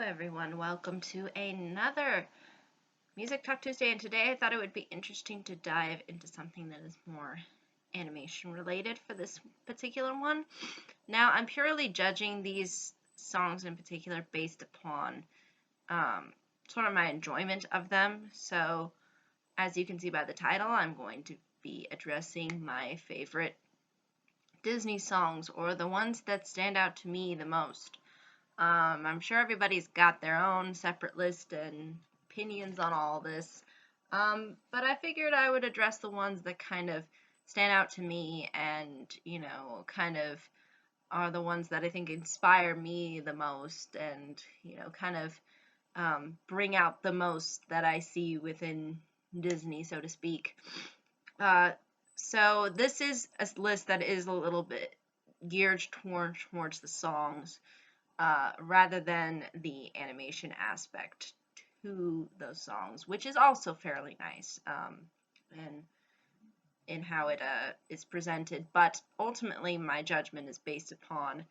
everyone, welcome to another Music Talk Tuesday, and today I thought it would be interesting to dive into something that is more animation related for this particular one. Now, I'm purely judging these songs in particular based upon sort of my enjoyment of them, so as you can see by the title, I'm going to be addressing my favorite Disney songs, or the ones that stand out to me the most. I'm sure everybody's got their own separate list and opinions on all this, but I figured I would address the ones that kind of stand out to me and, kind of are the ones that I think inspire me the most and, kind of bring out the most that I see within Disney, so to speak. So this is a list that is a little bit geared towards the songs. Rather than the animation aspect to those songs, which is also fairly nice in how it is presented. But ultimately, my judgment is based upon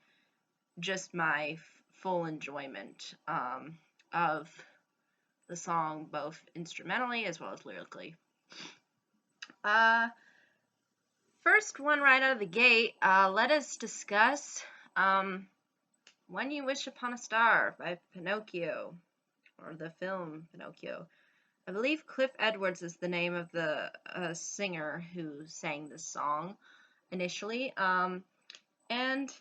just my full enjoyment of the song, both instrumentally as well as lyrically. First one right out of the gate, let us discuss When You Wish Upon a Star by Pinocchio, or the film Pinocchio. I believe Cliff Edwards is the name of the singer who sang this song initially. And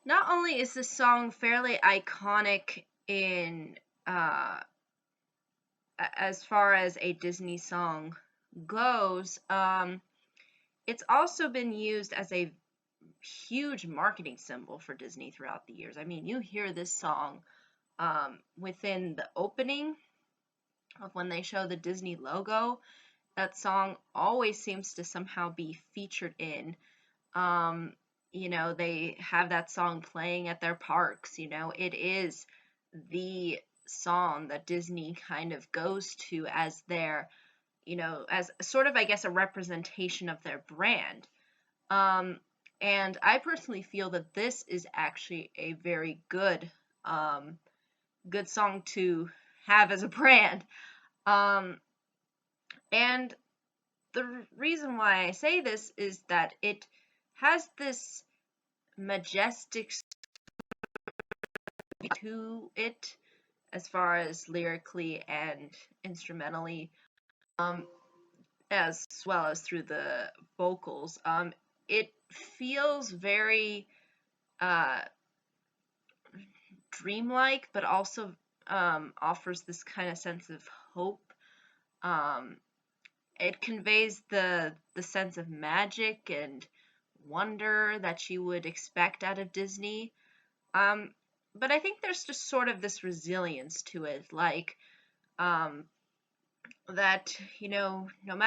not only is this song fairly iconic in as far as a Disney song goes, it's also been used as a huge marketing symbol for Disney throughout the years. I mean, you hear this song within the opening of when they show the Disney logo. That song always seems to somehow be featured in. They have that song playing at their parks. It is the song that Disney kind of goes to as their, as sort of, I guess, a representation of their brand. And I personally feel that this is actually a very good song to have as a brand. And the reason why I say this is that it has this majestic to it as far as lyrically and instrumentally, as well as through the vocals. It feels very dreamlike, but also offers this kind of sense of hope. It conveys the sense of magic and wonder that you would expect out of Disney. But I think there's just sort of this resilience to it, like that, no matter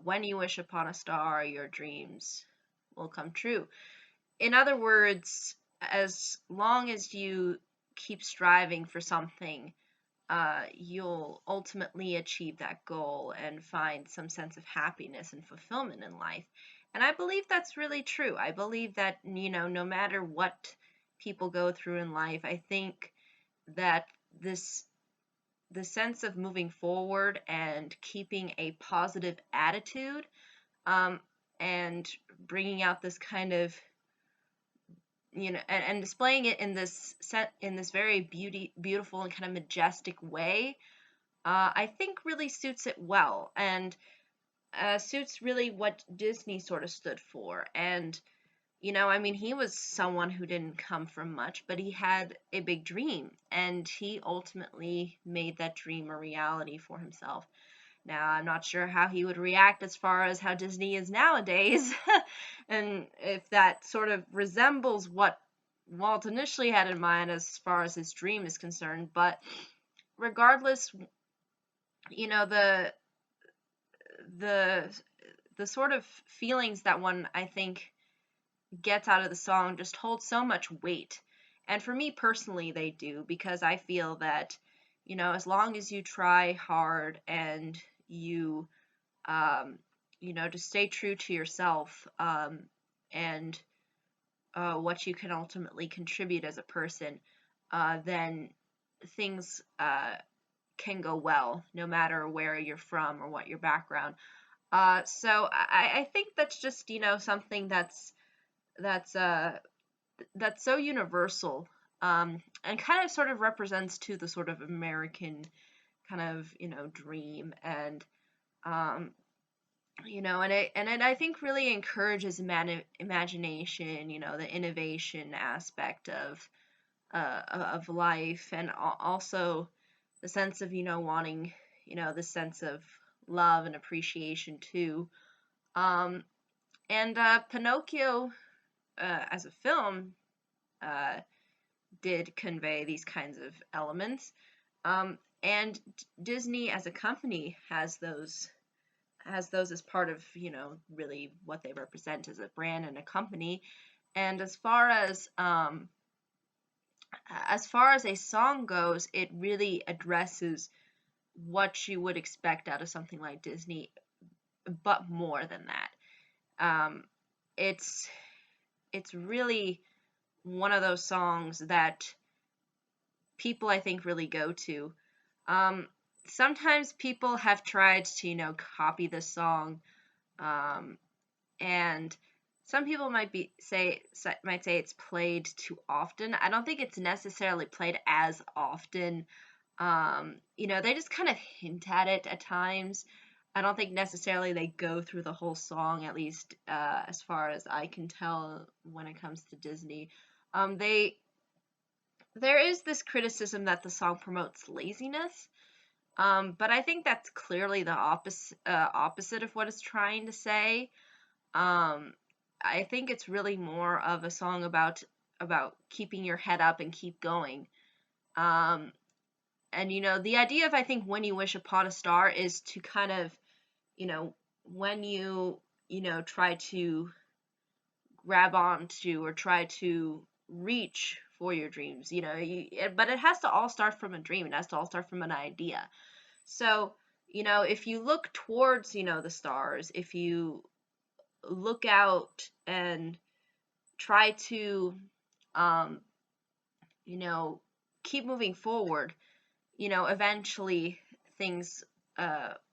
when you wish upon a star, your dreams will come true. In other words, as long as you keep striving for something, you'll ultimately achieve that goal and find some sense of happiness and fulfillment in life. And I believe that's really true. I believe that, no matter what people go through in life, I think that the sense of moving forward and keeping a positive attitude, and bringing out this kind of, and displaying it in this very beautiful and kind of majestic way, I think really suits it well, and suits really what Disney sort of stood for. And I mean, he was someone who didn't come from much, but he had a big dream, and he ultimately made that dream a reality for himself. Now, I'm not sure how he would react as far as how Disney is nowadays, and if that sort of resembles what Walt initially had in mind as far as his dream is concerned. But regardless, the sort of feelings that one, I think, gets out of the song just hold so much weight. And for me personally, they do, because I feel that, as long as you try hard and you, just stay true to yourself, and what you can ultimately contribute as a person, then things can go well, no matter where you're from or what your background. So I think that's just, something that's uh, that's so universal, and kind of sort of represents to the sort of American kind of, dream, and um, and it I think really encourages imagination, the innovation aspect of life, and also the sense of, wanting, the sense of love and appreciation too. Um, and Pinocchio, as a film, uh, did convey these kinds of elements. And Disney as a company has those as part of, really what they represent as a brand and a company. And as far as a song goes, it really addresses what you would expect out of something like Disney, but more than that. Um, it's it's really one of those songs that people, I think, really go to. Um, Sometimes people have tried to, copy this song, um, and some people might say it's played too often. I don't think it's necessarily played as often. They just kind of hint at it at times. I don't think necessarily they go through the whole song, at least as far as I can tell when it comes to Disney. They There is this criticism that the song promotes laziness, but I think that's clearly the opposite of what it's trying to say. Um, I think it's really more of a song about keeping your head up and keep going. Um, and the idea of, I think, when you wish upon a star is to kind of, when you try to grab onto or try to reach for your dreams, but it has to all start from a dream. It has to all start from an idea. So, if you look towards, the stars, if you look out and try to, um, you know, keep moving forward, eventually things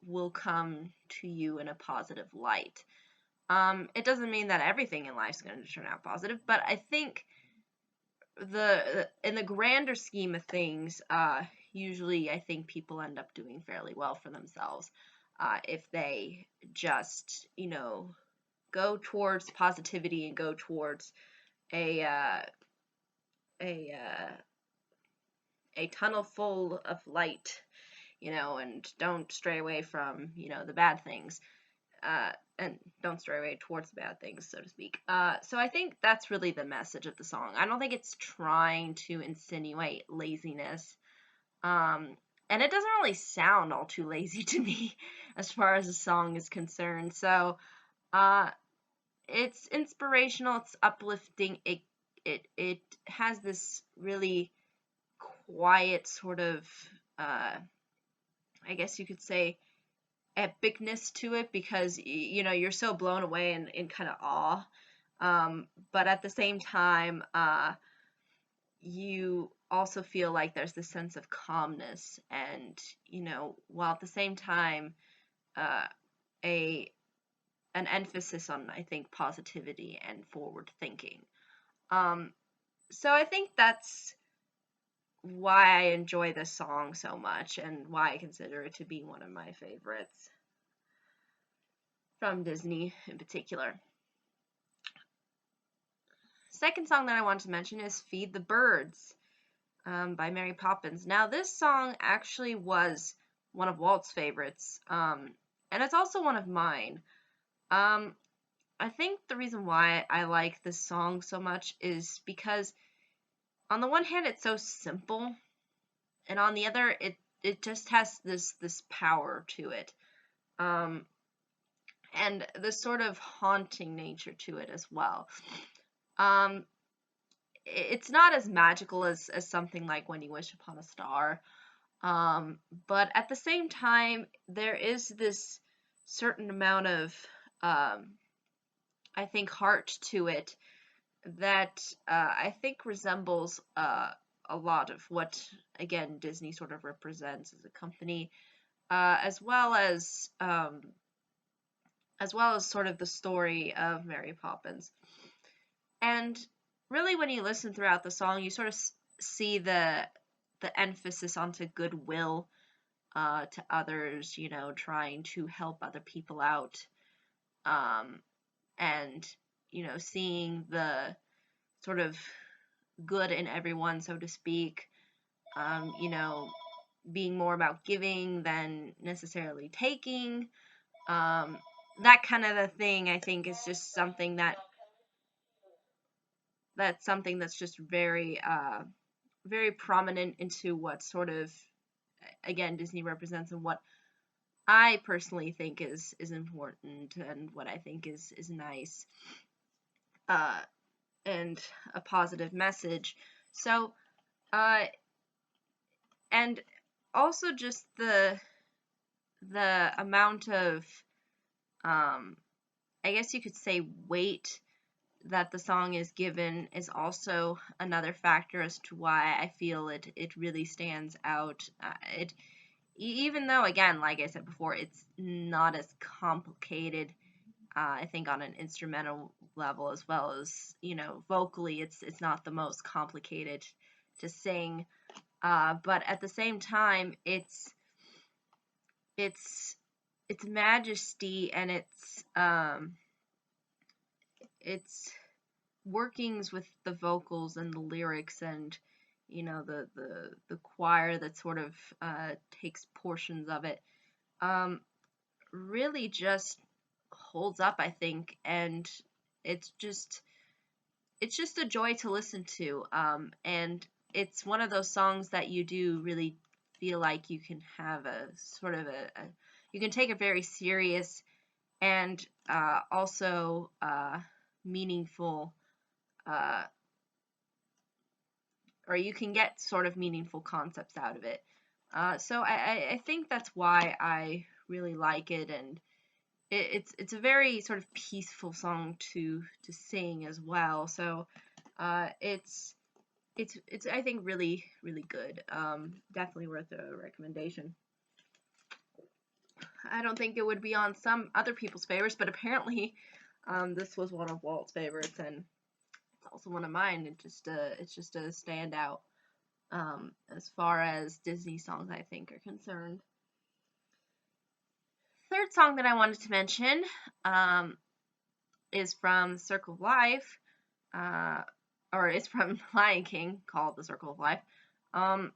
will come to you in a positive light. It doesn't mean that everything in life is going to turn out positive, but I think in the grander scheme of things, usually I think people end up doing fairly well for themselves, if they just, go towards positivity and go towards a uh, a uh, a tunnel full of light, and don't stray away from, the bad things, and don't stray away towards the bad things, so to speak. So I think that's really the message of the song. I don't think it's trying to insinuate laziness, um, and it doesn't really sound all too lazy to me as far as the song is concerned. So, uh, it's inspirational, it's uplifting. It has this really quiet sort of, uh, I guess you could say, epicness to it, because you're so blown away and in kind of awe, but at the same time, you also feel like there's this sense of calmness, and while at the same time, uh, a an emphasis on, I think, positivity and forward thinking. um, so I think that's why I enjoy this song so much, and why I consider it to be one of my favorites from Disney in particular. Second song that I want to mention is Feed the Birds, by Mary Poppins. Now, this song actually was one of Walt's favorites, and it's also one of mine. Um, I think the reason why I like this song so much is because, on the one hand, it's so simple, and on the other, it just has this power to it, um, and this sort of haunting nature to it as well. Um, it's not as magical as something like When You Wish Upon a Star, but at the same time, there is this certain amount of, um, I think, heart to it, that I think resembles a lot of what, again, Disney sort of represents as a company, as well as sort of the story of Mary Poppins. And really, when you listen throughout the song, you sort of see the emphasis onto goodwill to others, trying to help other people out, um, and seeing the sort of good in everyone, so to speak. Um, you know, being more about giving than necessarily taking. Um, that kind of a thing, I think, is just something that's something that's just very prominent into what sort of, again, Disney represents, and what I personally think is important, and what I think is nice, uh, and a positive message. So, uh, and also just the amount of, um, I guess you could say, weight that the song is given is also another factor as to why I feel it really stands out. Even though, again, like I said before, it's not as complicated. I think on an instrumental level, as well as vocally, it's not the most complicated to sing. But at the same time, its majesty and its workings with the vocals and the lyrics, and the choir that sort of takes portions of it, really just holds up, I think. And it's just it's just a joy to listen to, and it's one of those songs that you do really feel like you can have a sort of you can take it very serious, and also meaningful, uh, or you can get sort of meaningful concepts out of it. So I think that's why I really like it, and it's a very sort of peaceful song to sing as well. So it's I think really good. Definitely worth a recommendation. I don't think it would be on some other people's favorites, but apparently this was one of Walt's favorites, and it's also one of mine. It's just a standout, as far as Disney songs, I think, are concerned. Third song that I wanted to mention, um, is from Circle of Life, uh, or it's from Lion King, called The Circle of Life. Um,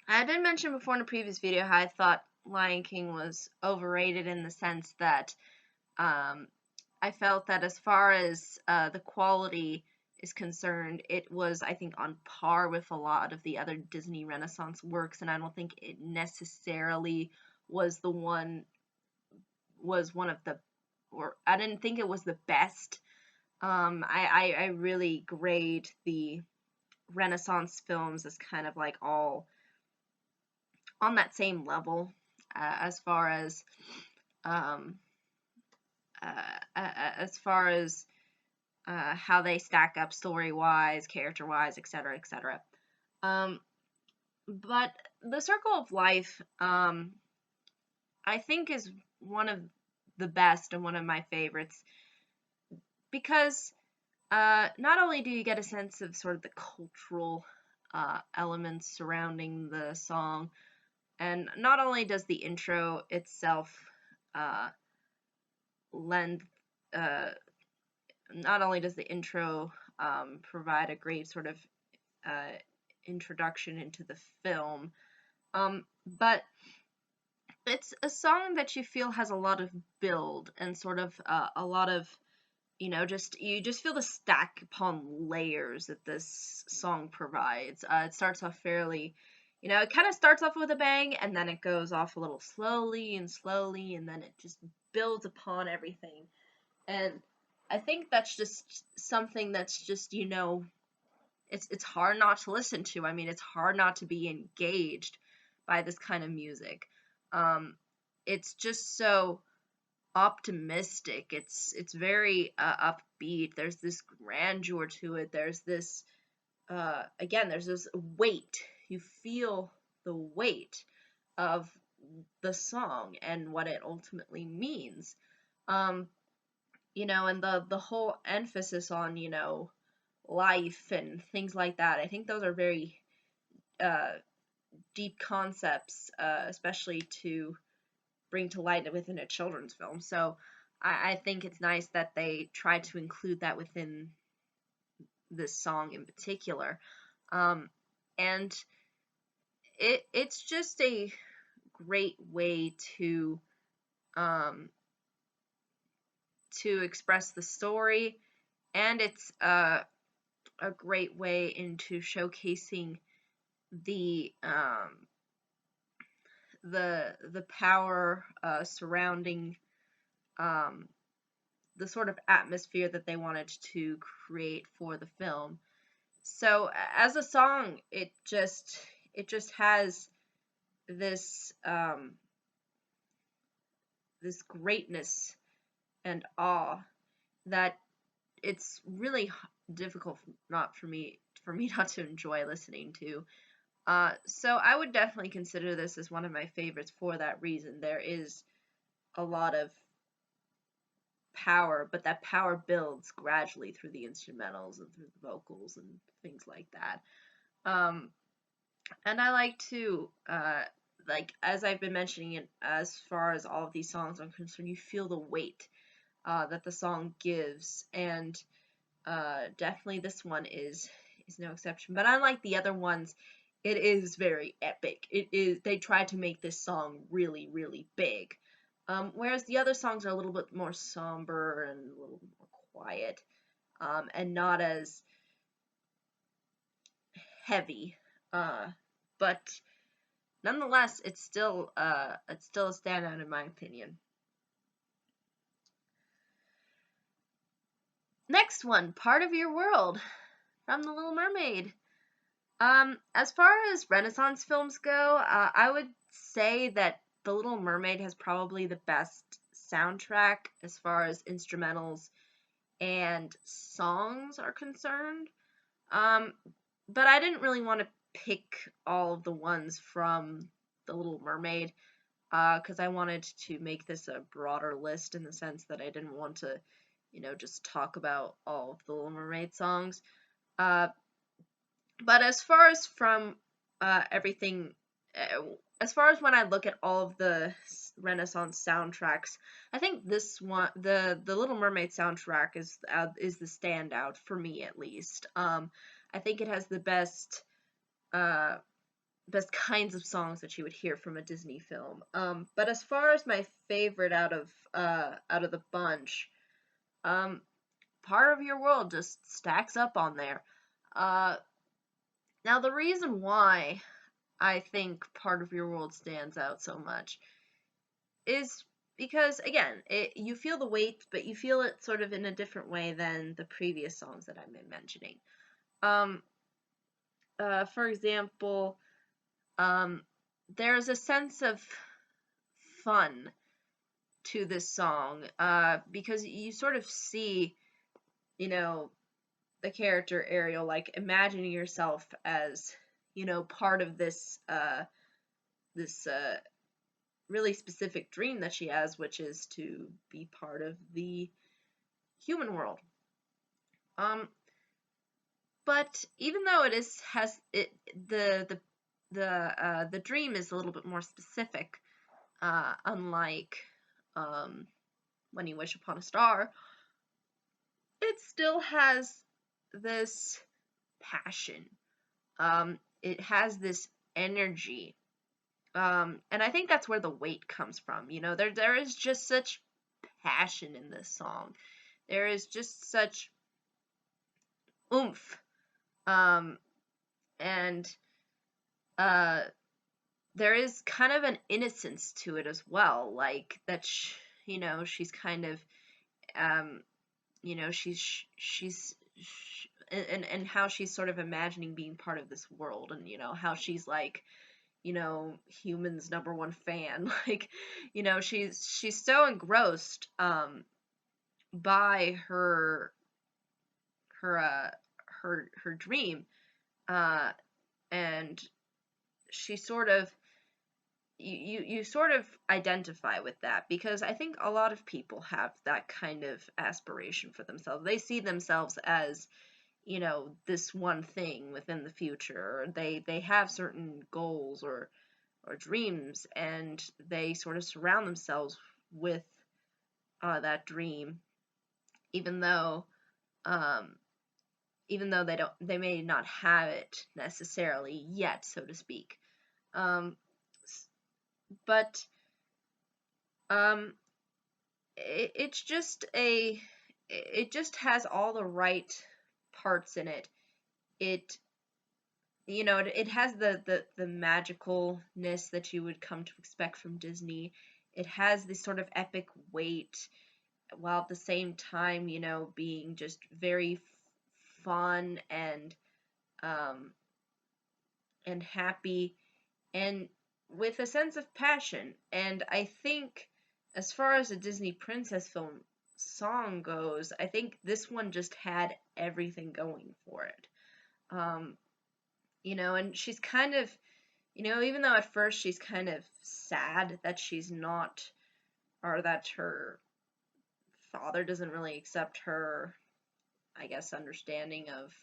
I did mention before in a previous video how I thought Lion King was overrated, in the sense that um, I felt that as far as the quality is concerned, it was, I think, on par with a lot of the other Disney Renaissance works, and I don't think it necessarily was one of the, or I didn't think it was the best. I really grade the Renaissance films as kind of like all on that same level, as far as um, as far as how they stack up story wise, character wise, etc., etc. Um, but The Circle of Life, I think, is one of the best and one of my favorites, because not only do you get a sense of sort of the cultural elements surrounding the song, and not only does the intro itself uh, lend, uh, not only does the intro provide a great sort of uh, introduction into the film, but it's a song that you feel has a lot of build, and sort of a lot of, just you just feel the stack upon layers that this song provides. It starts off fairly, it kind of starts off with a bang, and then it goes off a little slowly and slowly, and then it just builds upon everything. And I think that's just something that's just, it's hard not to listen to. I mean, it's hard not to be engaged by this kind of music. Um, it's just so optimistic. It's very upbeat. There's this grandeur to it. There's this again, there's this weight. You feel the weight of the song and what it ultimately means. Um, and the whole emphasis on, life and things like that. I think those are very uh, deep concepts, especially to bring to light within a children's film. So I think it's nice that they try to include that within this song in particular. And it's just a great way um, to express the story, and it's a great way into showcasing the the power surrounding um, the sort of atmosphere that they wanted to create for the film. So as a song, it just has this this greatness and awe that it's really difficult not for me not to enjoy listening to. So I would definitely consider this as one of my favorites for that reason. There is a lot of power, but that power builds gradually through the instrumentals and through the vocals and things like that. Um, and I like to, like as I've been mentioning it, as far as all of these songs are concerned, you feel the weight that the song gives, and definitely this one is no exception. But unlike the other ones, it is very epic. They tried to make this song really, really big. Whereas the other songs are a little bit more somber and a little more quiet, and not as heavy. But nonetheless, it's still a standout in my opinion. Next one, Part of Your World from The Little Mermaid. As far as Renaissance films go, I would say that The Little Mermaid has probably the best soundtrack as far as instrumentals and songs are concerned. Um, but I didn't really want to pick all of the ones from The Little Mermaid, because I wanted to make this a broader list in the sense that I didn't want to, just talk about all of the Little Mermaid songs. Uh, but as far as from everything, uh, as far as when I look at all of the Renaissance soundtracks, I think this one, the Little Mermaid soundtrack, is the standout for me at least. I think it has the uh, best kinds of songs that you would hear from a Disney film. But as far as my favorite out of the bunch, um, Part of Your World just stacks up on there. Uh, Now the reason why I think Part of Your World stands out so much is because again, you feel the weight, but you feel it sort of in a different way than the previous songs that I've been mentioning. Um, for example, um, there's a sense of fun to this song, because you sort of see, you know, the character Ariel like imagining yourself as, part of this really specific dream that she has, which is to be part of the human world. Um, but even though it is has it the dream is a little bit more specific, unlike when you wish upon a star, it still has this passion. It has this energy. And I think that's where the weight comes from. There is just such passion in this song. There is just such oomph. Um, and uh, there is kind of an innocence to it as well, like that. She's kind of, um, and how she's sort of imagining being part of this world, and how she's like, humans' number one fan. Like, she's so engrossed by her her dream, uh and she sort of you sort of identify with that, because I think a lot of people have that kind of aspiration for themselves. They see themselves as, this one thing within the future. They have certain goals or dreams, and they sort of surround themselves with that dream, even though um, they may not have it necessarily yet, so to speak. Um, but um, it's just it just has all the right parts in it. It it has the magicalness that you would come to expect from Disney. It has this sort of epic weight, while at the same time, being just very fun um and happy, and with a sense of passion. And I think, as far as a Disney princess film song goes, I think this one just had everything going for it. Um, and she's kind of, even though at first she's kind of sad that she's not, or that her father doesn't really accept her, I guess, understanding of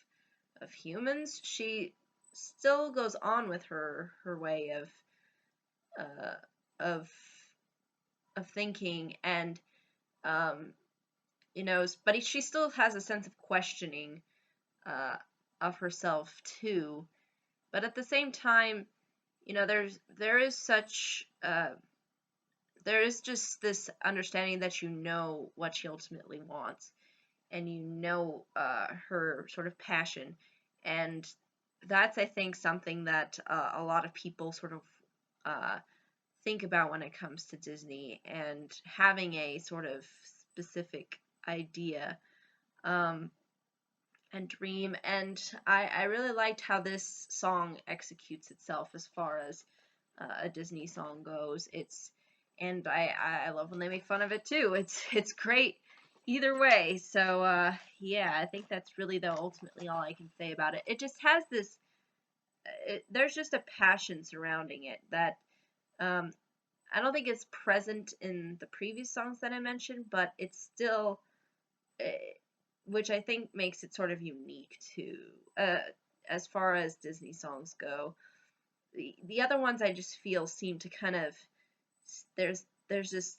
humans, she still goes on with her way uh, of of thinking, and um, but she still has a sense of questioning uh, of herself too. But at the same time, there is such there is just this understanding that what she ultimately wants, and her sort of passion, and that's, I think, something that a lot of people sort of uh, think about when it comes to Disney, and having a sort of specific idea um, and dream. And I really liked how this song executes itself as far as a Disney song goes. And I love when they make fun of it too. It's great either way. So yeah, I think that's really ultimately all I can say about it. It just has this. There's just a passion surrounding it that um, I don't think it's present in the previous songs that I mentioned, but it's still, uh, which I think makes it sort of unique to, as far as Disney songs go. The other ones I just feel seem to kind of, there's just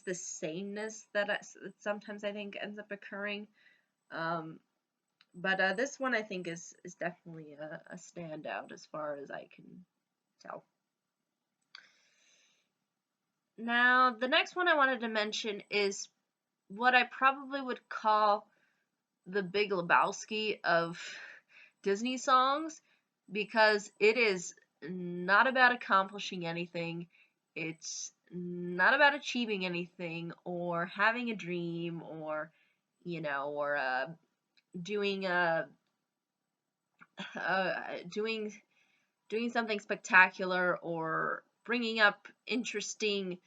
this sameness that sometimes I think ends up occurring. Um, but this one I think is definitely a standout as far as I can tell. Now, the next one I wanted to mention is what I probably would call the Big Lebowski of Disney songs, because it is not about accomplishing anything. It's not about achieving anything or having a dream, or or doing a doing something spectacular, or bringing up interesting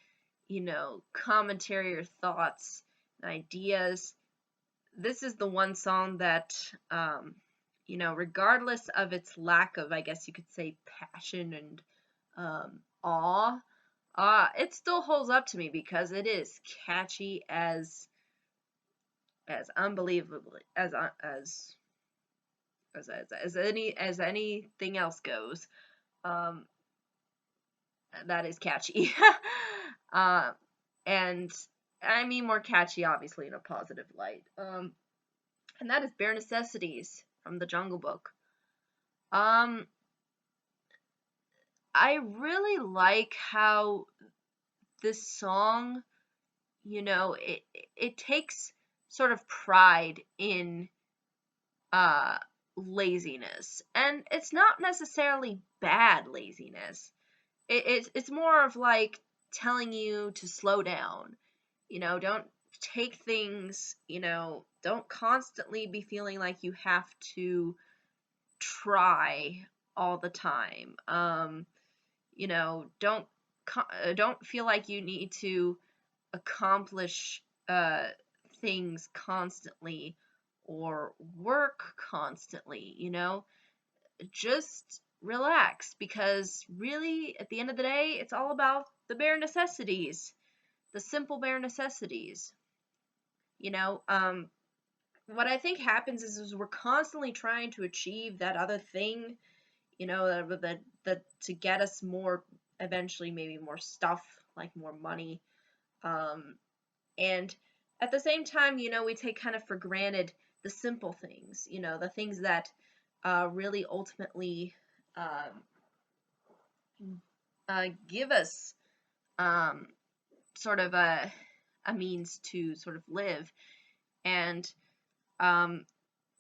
commentary or thoughts and ideas. This is the one song that, regardless of its lack of, I guess you could say, passion and awe, it still holds up to me, because it is catchy as unbelievably as anything else goes. Um, that is catchy. uh, and I mean more catchy, obviously, in a positive light. And that is Bare Necessities from the Jungle Book. I really like how this song, it takes sort of pride in uh laziness, and it's not necessarily bad laziness. It's more of like telling you to slow down. Don't take things, don't constantly be feeling like you have to try all the time. don't feel like you need to accomplish things constantly or work constantly, just relax, because really at the end of the day it's all about the bare necessities, the simple bare necessities. you know um what I think happens is we're constantly trying to achieve that other thing, that to get us more, eventually maybe more stuff, like more money. And at the same time, we take kind of for granted the simple things, the things that really ultimately um, give us um, sort of a means to sort of live. And um,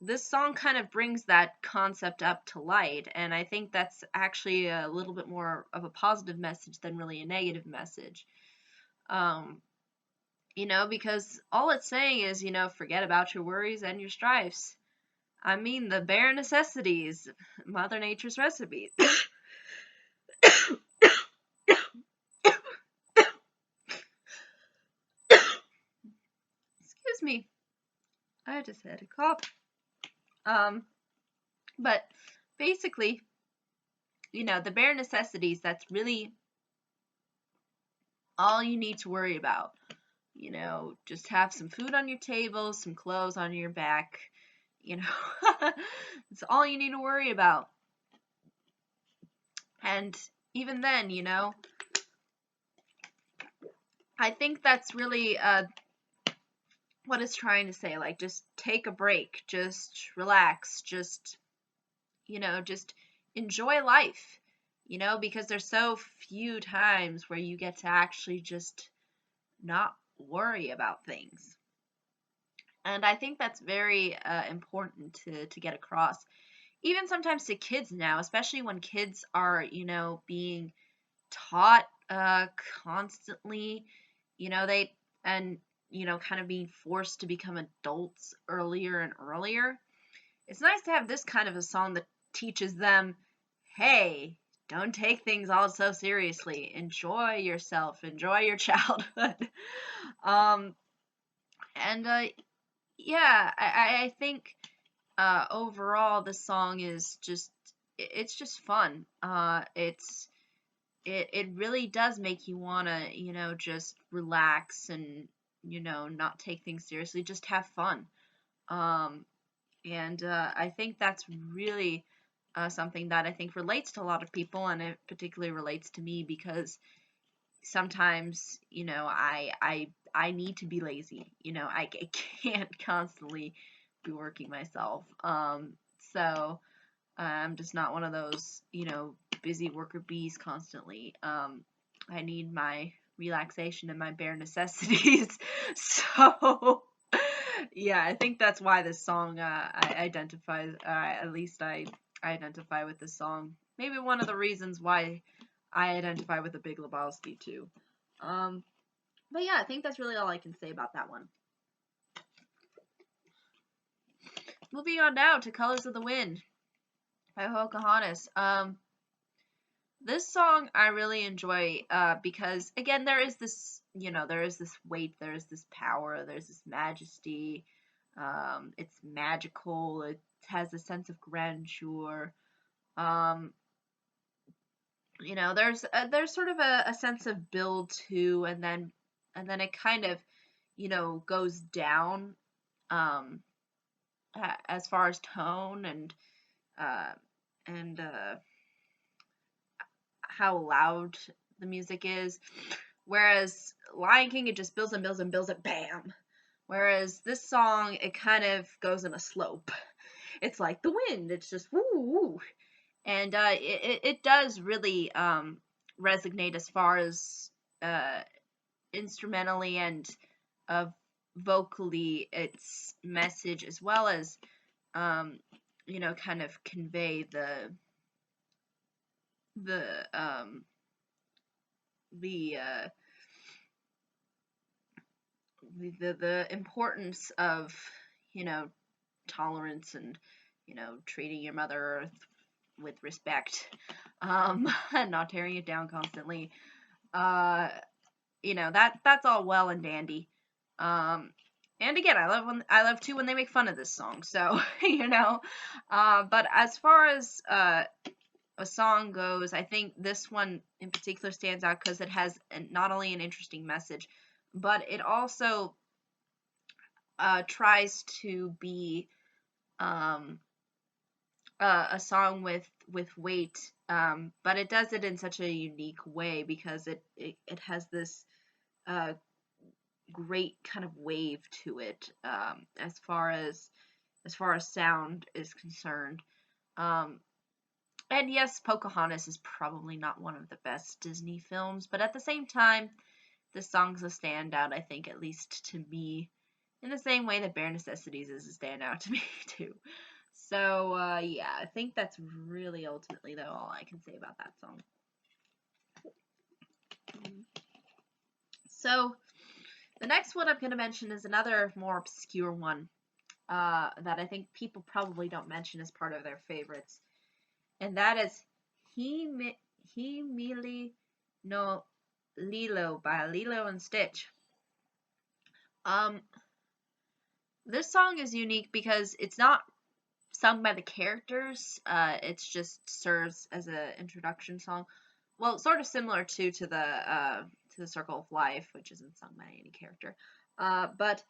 this song kind of brings that concept up to light, and I think that's actually a little bit more of a positive message than really a negative message. Um, because all it's saying is, forget about your worries and your strifes. I mean, the bare necessities, Mother Nature's recipe. Excuse me, I just had a cough. But basically, the bare necessities, that's really all you need to worry about. Just have some food on your table, some clothes on your back. It's all you need to worry about. And even then, I think that's really what it's trying to say. Like, just take a break, just relax, just enjoy life. Because there's so few times where you get to actually just not worry about things. And I think that's very important to get across. Even sometimes to kids now, especially when kids are, being taught constantly, they, and, kind of being forced to become adults earlier and earlier. It's nice to have this kind of a song that teaches them, hey, don't take things all so seriously. Enjoy yourself. Enjoy your childhood. um, and yeah, I think overall the song is just, it's just fun. It really does make you wanna, just relax and, not take things seriously. Just have fun. Um, and I think that's really something that I think relates to a lot of people, and it particularly relates to me because sometimes, I need to be lazy. I can't constantly be working myself. So I'm just not one of those, busy worker bees constantly. I need my relaxation and my bare necessities. So yeah, I think that's why this song I identify. At least I identify with this song. Maybe one of the reasons why I identify with the Big Lebowski too. Um, but yeah, I think that's really all I can say about that one. Moving on now to Colors of the Wind by Pocahontas. This song I really enjoy because, again, there is this, there is this weight, there is this power, there's this majesty. It's magical. It has a sense of grandeur. Um, there's sort of a sense of build too, and then it kind of, goes down um, as far as tone uh, and how loud the music is. Whereas Lion King, it just builds and builds and builds it, bam. Whereas this song, it kind of goes in a slope. It's like the wind. It's just woo woo. And it does really resonate as far as uh, instrumentally and vocally its message, as well as um, kind of convey the um, the uh, the importance of, tolerance and, treating your Mother Earth with respect, not tearing it down constantly. You know, that's all well and dandy. And again, I love too when they make fun of this song. So you know, but as far as a song goes, I think this one in particular stands out because it has not only an interesting message, but it also tries to be um, a song with weight, but it does it in such a unique way because it has this uh, great kind of wave to it, as far as sound is concerned. Um, and yes, Pocahontas is probably not one of the best Disney films, but at the same time, this song's a standout, I think, at least to me, in the same way that Bare Necessities is a standout to me, too. So, yeah, I think that's really ultimately, though, all I can say about that song. So, the next one I'm going to mention is another more obscure one that I think people probably don't mention as part of their favorites. And that is He Mele no Lilo by Lilo and Stitch. This song is unique because it's not sung by the characters. It's just serves as an introduction song. Well, sort of similar to the Circle of Life, which isn't sung by any character. But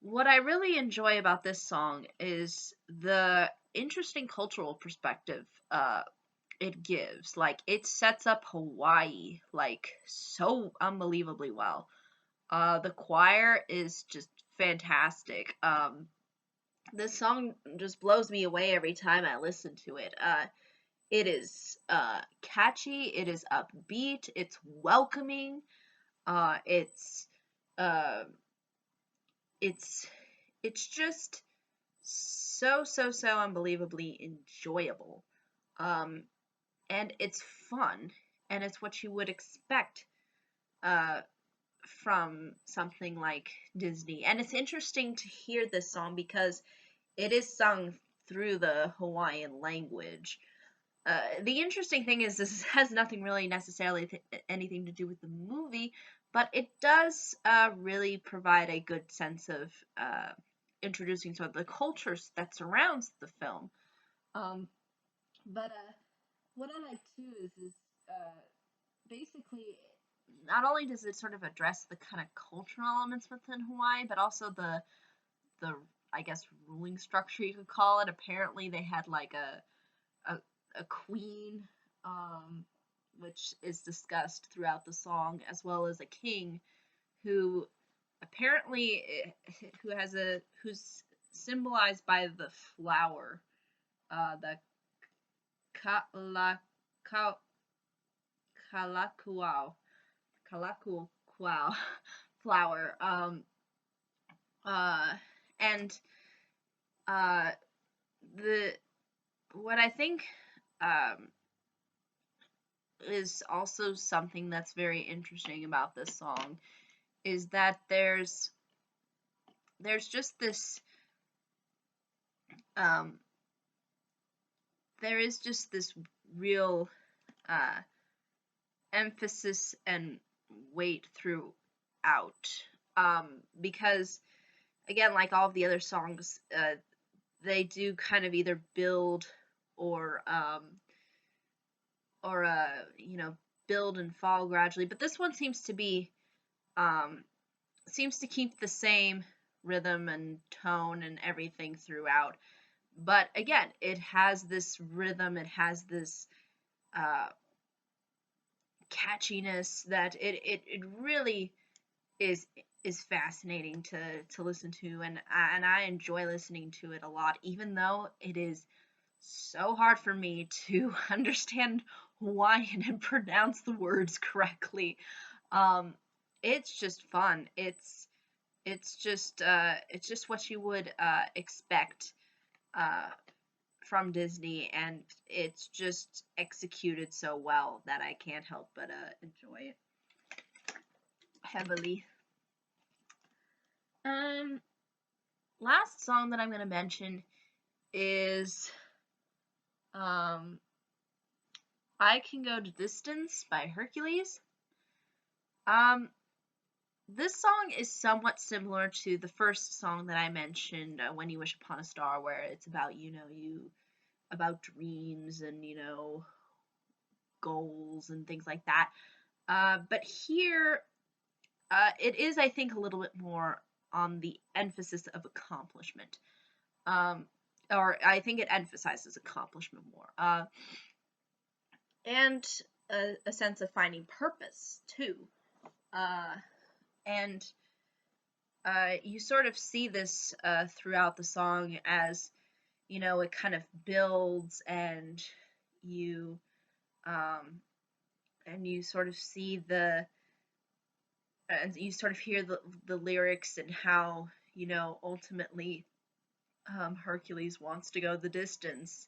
what I really enjoy about this song is the interesting cultural perspective it gives. Like, it sets up Hawaii like so unbelievably well. The choir is just fantastic. This song just blows me away every time I listen to it. It is catchy, it is upbeat, it's welcoming, it's uh, it's it's just so unbelievably enjoyable. Um, and it's fun, and it's what you would expect uh, from something like Disney. And it's interesting to hear this song because it is sung through the Hawaiian language. The interesting thing is this has nothing really necessarily anything to do with the movie, but it does really provide a good sense of introducing sort of the cultures that surrounds the film. But what I like too is basically not only does it sort of address the kind of cultural elements within Hawaii, but also the I guess ruling structure you could call it. Apparently they had like a queen, um, which is discussed throughout the song, as well as a king who apparently who's symbolized by the flower, the ka, kalakuau kalakuau flower. Uh, and uh, the what I think um, is also something that's very interesting about this song is that there's just this um, there is just this real uh, emphasis and weight throughout, because again, like all of the other songs, they do kind of either build or you know, build and fall gradually, but this one seems to keep the same rhythm and tone and everything throughout. But again, it has this rhythm, it has this uh, catchiness that it really is fascinating to listen to, and I enjoy listening to it a lot, even though it is so hard for me to understand Hawaiian and pronounce the words correctly. Um, it's just fun. It's just what you would expect uh, from Disney, and it's just executed so well that I can't help but enjoy it heavily. Um, Last song that I'm gonna mention is Um, I Can Go to Distance by Hercules. Um, this song is somewhat similar to the first song that I mentioned, When You Wish Upon a Star, where it's about, about dreams and, goals and things like that. But here, it is, I think, a little bit more on the emphasis of accomplishment. Or I think it emphasizes accomplishment more. And a sense of finding purpose, too. And you sort of see this throughout the song as, it kind of builds you um, and you sort of see and you sort of hear the lyrics and how, ultimately Hercules wants to go the distance.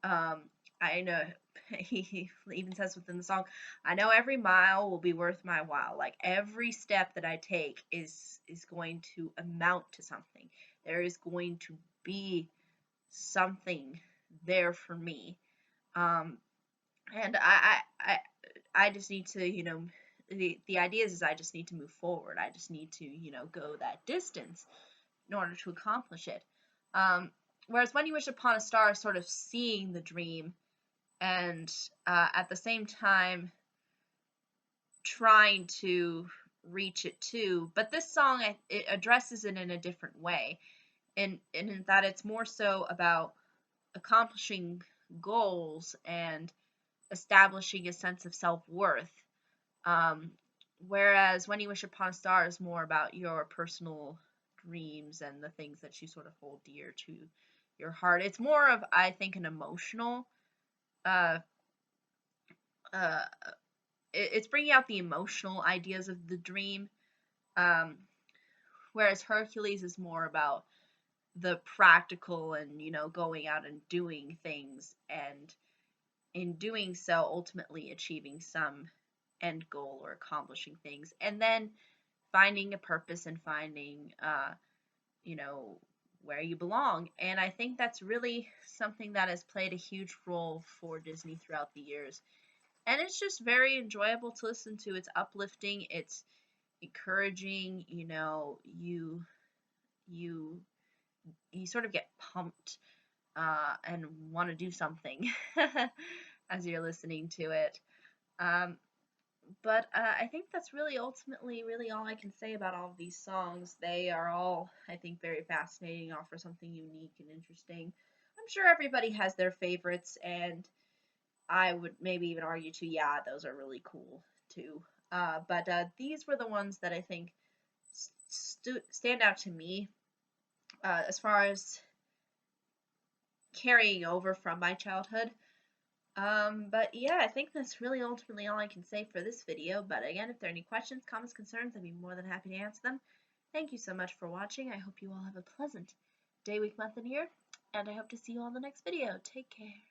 I know he even says within the song, I know every mile will be worth my while. Like every step that I take is going to amount to something. There is going to be something there for me. And I just need to, the idea is I just need to move forward. I just need to, go that distance in order to accomplish it. Whereas When You Wish Upon a Star is sort of seeing the dream and at the same time trying to reach it too. But this song, it addresses it in a different way, and in that it's more so about accomplishing goals and establishing a sense of self-worth. Whereas When You Wish Upon a Star is more about your personal dreams and the things that you sort of hold dear to your heart. It's more of, I think, an emotional uh, uh, it's bringing out the emotional ideas of the dream, um, whereas Hercules is more about the practical and, going out and doing things, and in doing so ultimately achieving some end goal or accomplishing things, and then finding a purpose and finding you know where you belong. And I think that's really something that has played a huge role for Disney throughout the years, and it's just very enjoyable to listen to. It's uplifting, it's encouraging, you you sort of get pumped and want to do something as you're listening to it. um, but I think that's really ultimately really all I can say about all of these songs. They are all, I think, very fascinating, offer something unique and interesting. I'm sure everybody has their favorites, and I would maybe even argue too, yeah, those are really cool too. But these were the ones that I think stand out to me as far as carrying over from my childhood. But yeah, I think that's really ultimately all I can say for this video. But again, if there are any questions, comments, concerns, I'd be more than happy to answer them. Thank you so much for watching. I hope you all have a pleasant day, week, month, and year, and I hope to see you on the next video. Take care.